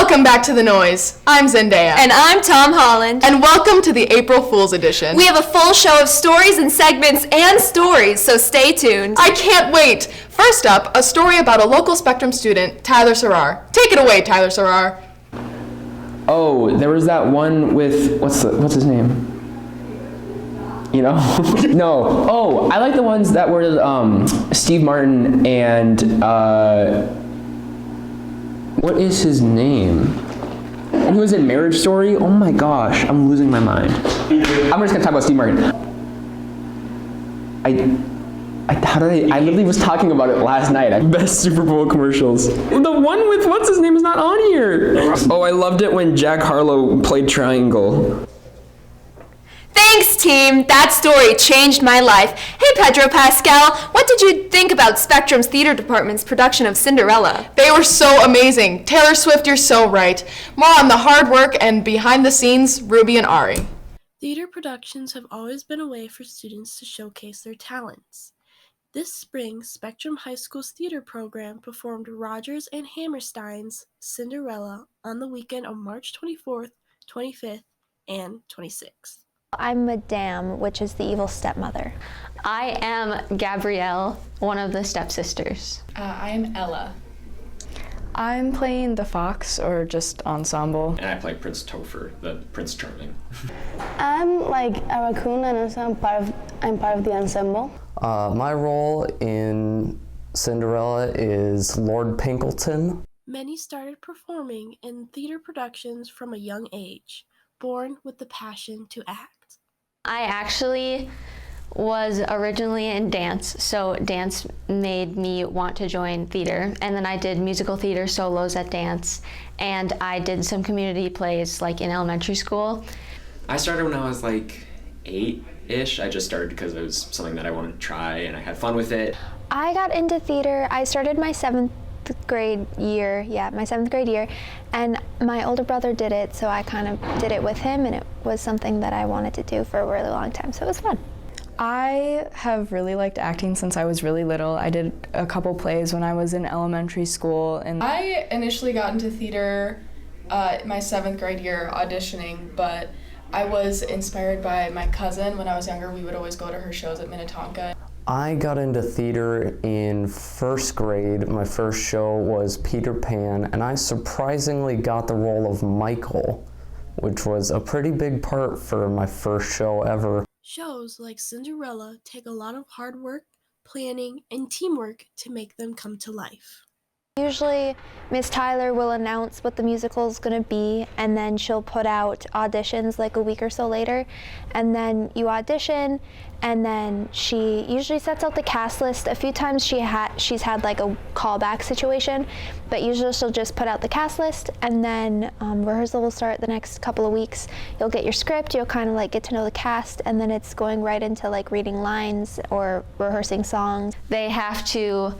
Welcome back to The Noise. I'm Zendaya. And I'm Tom Holland. And welcome to the April Fool's edition. We have a full show of stories and segments and stories, so stay tuned. I can't wait. First up, a story about a local Spectrum student, Tyler Serrar. Take it away, Tyler Serrar. Oh, there was that one with, what's his name? You know? No. Oh, I like the ones that were Steve Martin and, what is his name? And he was in Marriage Story? Oh my gosh, I'm losing my mind. I'm just gonna talk about Steve Martin. I literally was talking about it last night. Best Super Bowl commercials. The one with what's his name is not on here. Oh, I loved it when Jack Harlow played Triangle. Thanks, team. That story changed my life. Hey, Pedro Pascal, what did you think about Spectrum's theater department's production of Cinderella? They were so amazing. Taylor Swift, you're so right. More on the hard work and behind the scenes, Ruby and Ari. Theater productions have always been a way for students to showcase their talents. This spring, Spectrum High School's theater program performed Rodgers and Hammerstein's Cinderella on the weekend of March 24th, 25th, and 26th. I'm Madame, which is the evil stepmother. I am Gabrielle, one of the stepsisters. I am Ella. I'm playing the fox, or just ensemble. And I play Prince Topher, the Prince Charming. I'm like a raccoon, and also I'm part of the ensemble. My role in Cinderella is Lord Pinkleton. Many started performing in theater productions from a young age, born with the passion to act. I actually was originally in dance, so dance made me want to join theater. And then I did musical theater solos at dance, and I did some community plays like in elementary school. I started when I was like 8-ish. I just started because it was something that I wanted to try and I had fun with it. I got into theater. I started my seventh grade year, and my older brother did it, so I kind of did it with him, and it was something that I wanted to do for a really long time, so it was fun. I have really liked acting since I was really little. I did a couple plays when I was in elementary school. And I initially got into theater my 7th grade year auditioning, but I was inspired by my cousin. When I was younger, we would always go to her shows at Minnetonka. I got into theater in 1st grade. My first show was Peter Pan, and I surprisingly got the role of Michael, which was a pretty big part for my first show ever. Shows like Cinderella take a lot of hard work, planning, and teamwork to make them come to life. Usually, Miss Tyler will announce what the musical is going to be, and then she'll put out auditions like a week or so later, and then you audition, and then she usually sets out the cast list. A few times she's had like a callback situation, but usually she'll just put out the cast list, and then rehearsal will start the next couple of weeks. You'll get your script, you'll kind of like get to know the cast, and then it's going right into like reading lines or rehearsing songs. They have to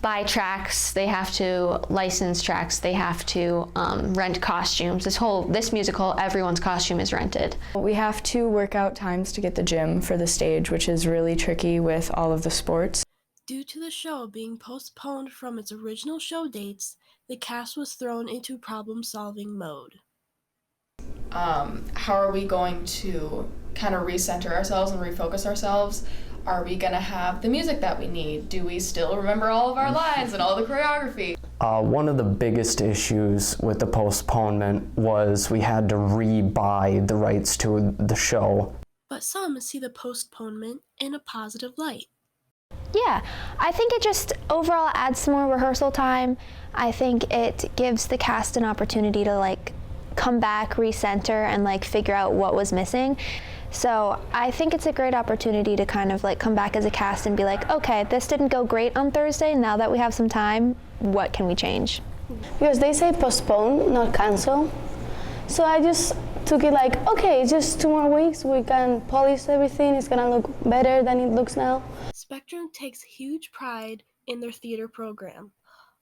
buy tracks, they have to license tracks, they have to rent costumes. This musical, everyone's costume is rented. We have to work out times to get the gym for the stage, which is really tricky with all of the sports. Due to the show being postponed from its original show dates, the cast was thrown into problem-solving mode. How are we going to kind of recenter ourselves and refocus ourselves? Are we going to have the music that we need? Do we still remember all of our lines and all the choreography? One of the biggest issues with the postponement was we had to re-buy the rights to the show. But some see the postponement in a positive light. Yeah, I think it just overall adds some more rehearsal time. I think it gives the cast an opportunity to like come back, recenter, and like figure out what was missing. So I think it's a great opportunity to kind of like come back as a cast and be like, okay, this didn't go great on Thursday. Now that we have some time, what can we change? Because they say postpone, not cancel. So I just took it like, okay, just 2 more weeks, we can polish everything, it's gonna look better than it looks now. Spectrum takes huge pride in their theater program.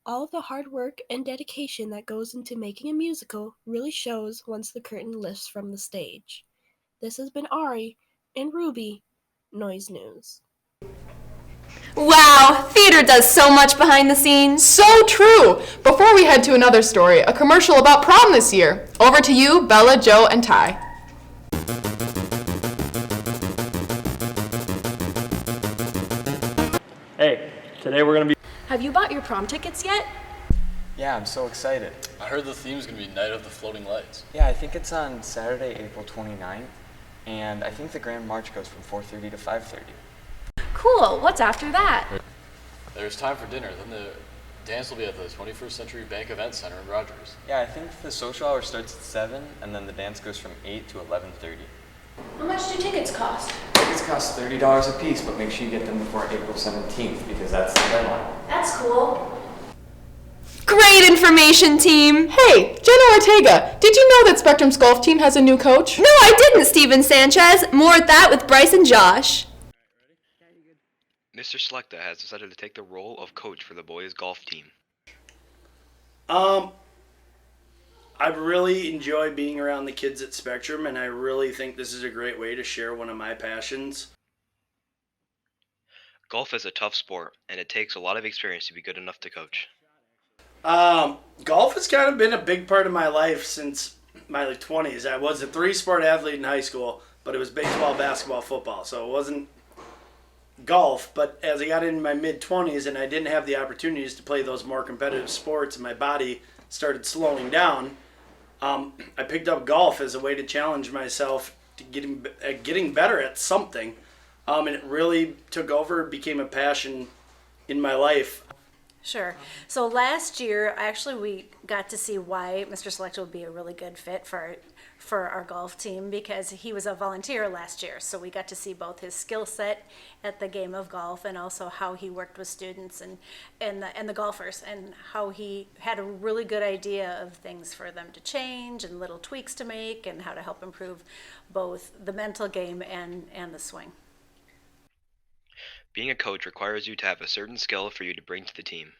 All of the hard work and dedication that goes into making a musical really shows once the curtain lifts from the stage. This has been Ari and Ruby, Noise News. Wow, theater does so much behind the scenes. So true! Before we head to another story, a commercial about prom this year. Over to you, Bella, Joe, and Ty. Hey, today we're going to be... Have you bought your prom tickets yet? Yeah, I'm so excited. I heard the theme's going to be Night of the Floating Lights. Yeah, I think it's on Saturday, April 29th, and I think the Grand March goes from 4:30 to 5:30. Cool, what's after that? There's time for dinner, then the dance will be at the 21st Century Bank Event Center in Rogers. Yeah, I think the social hour starts at 7, and then the dance goes from 8 to 11:30. How much do tickets cost? Tickets cost $30 a piece, but make sure you get them before April 17th, because that's the deadline. That's cool. Great information, team. Hey, Jenna Ortega, did you know that Spectrum's golf team has a new coach? No, I didn't, Steven Sanchez. More at that with Bryce and Josh. Mr. Selecta has decided to take the role of coach for the boys' golf team. I really enjoy being around the kids at Spectrum, and I really think this is a great way to share one of my passions. Golf is a tough sport, and it takes a lot of experience to be good enough to coach. Golf has kind of been a big part of my life since my 20s. I was a 3-sport athlete in high school, but it was baseball, basketball, football, so it wasn't golf. But as I got into my mid-20s and I didn't have the opportunities to play those more competitive sports and my body started slowing down, I picked up golf as a way to challenge myself to getting better at something, and it really took over, became a passion in my life. Sure. So last year, actually, we got to see why Mr. Selecta would be a really good fit for our golf team, because he was a volunteer last year. So we got to see both his skill set at the game of golf and also how he worked with students and the golfers, and how he had a really good idea of things for them to change and little tweaks to make and how to help improve both the mental game and the swing. Being a coach requires you to have a certain skill for you to bring to the team.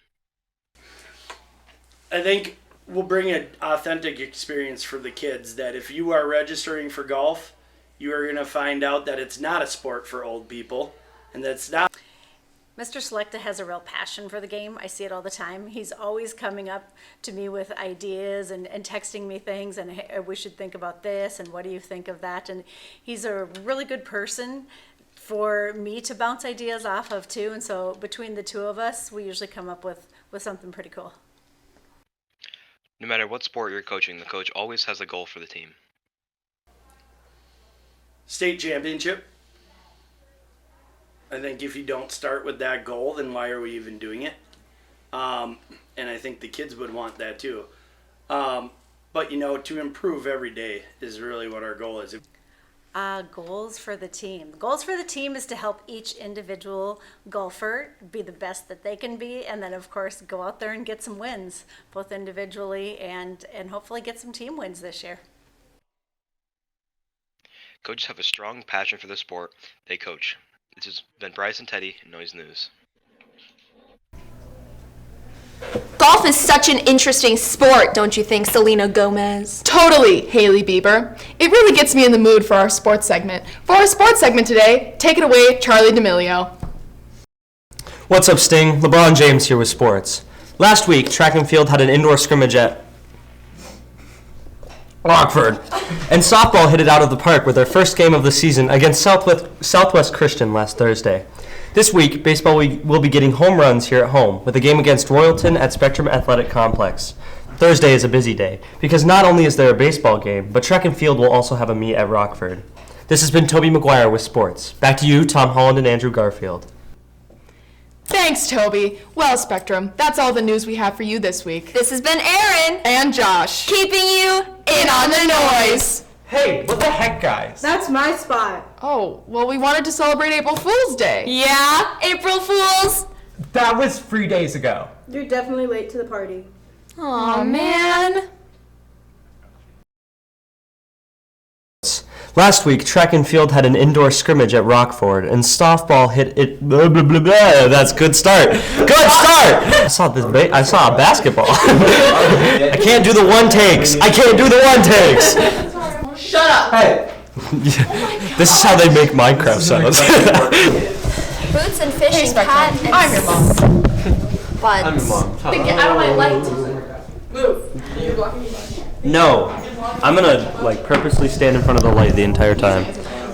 I think we'll bring an authentic experience for the kids, that if you are registering for golf, you are going to find out that it's not a sport for old people, and that it's not. Mr. Selecta has a real passion for the game. I see it all the time. He's always coming up to me with ideas and texting me things, and hey, we should think about this, and what do you think of that? And he's a really good person for me to bounce ideas off of too, and so between the two of us, we usually come up with something pretty cool. No matter what sport you're coaching, the coach always has a goal for the team. State championship. I think if you don't start with that goal, then why are we even doing it? And I think the kids would want that too. But to improve every day is really what our goal is. Goals for the team. Goals for the team is to help each individual golfer be the best that they can be, and then of course go out there and get some wins, both individually and hopefully get some team wins this year. Coaches have a strong passion for the sport they coach. This has been Bryce and Teddy, Noise News. Golf is such an interesting sport, don't you think, Selena Gomez? Totally, Haley Bieber. It really gets me in the mood for our sports segment. For our sports segment today, take it away, Charlie D'Amelio. What's up, Sting? LeBron James here with sports. Last week, track and field had an indoor scrimmage at Rockford, and softball hit it out of the park with their first game of the season against Southwest Christian last Thursday. This week, baseball will be getting home runs here at home with a game against Royalton at Spectrum Athletic Complex. Thursday is a busy day because not only is there a baseball game, but track and field will also have a meet at Rockford. This has been Toby McGuire with sports. Back to you, Tom Holland and Andrew Garfield. Thanks, Toby. Well, Spectrum, that's all the news we have for you this week. This has been Aaron and Josh, keeping you in on the noise. Hey, what the heck, guys? That's my spot. Oh, well, we wanted to celebrate April Fool's Day. Yeah, April Fools. That was 3 days ago. You're definitely late to the party. Aw, man. Last week, track and field had an indoor scrimmage at Rockford, and softball hit it. Blah, blah, blah, blah. That's good start. Good start. I saw a basketball. I can't do the one takes. Shut up. Hey. This is how they make Minecraft sounds. Boots and fish Hey, and Spectrum. cat and I'm your mom. buds. I'm your mom. Then get out of my light. Move. You're blocking me. No, I'm gonna like purposely stand in front of the light the entire time.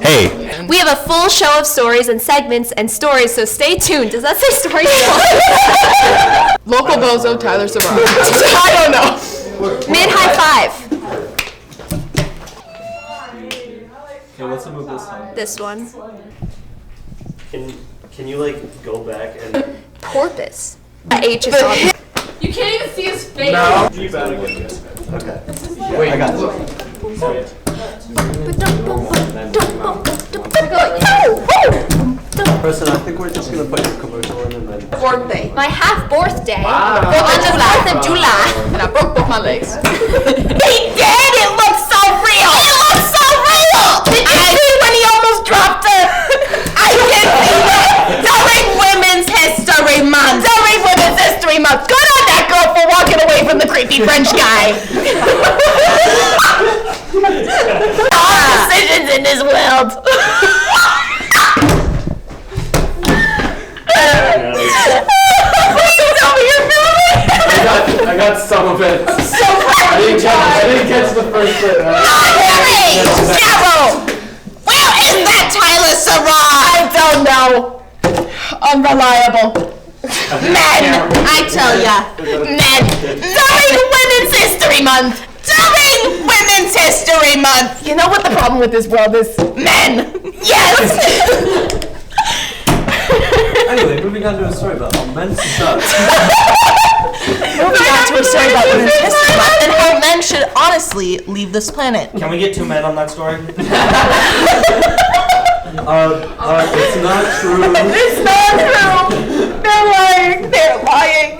Hey. We have a full show of stories and segments and stories, so stay tuned. Does that say stories? Local bozo Tyler Savard. I don't know. Mid high five. Okay, what's the move this time? This one. Can you like go back and Porpoise. H is on. You can't even see his face. No. You better get it. Okay. Wait, I got it. Preston, I think we're just gonna put your commercial in and then. Birthday. My half birthday. Wow. On the 4th of July. And I broke both my legs. He did! It looks so real! It looks so real! Did you see when he almost dropped her? I did see that! During Women's History Month! During Women's History Month! Good on that girl for walking away from the creepy French guy! All decisions in this world! Please tell me you're filming! I got some of it. I'm so proud of you, I didn't catch the first bit. Harry! Daryl! Where is that Tyler Sarah? I don't know. Unreliable. Men! I tell ya. Men! During Women's History Month! During Women's History Month! You know what the problem with this world is? Men! Yes! Anyway, moving on to a story about how men suck. Moving on to a story about Women's History Month and how men should honestly leave this planet. Can we get 2 men on that story? It's not true. It's not true. They're lying. They're lying.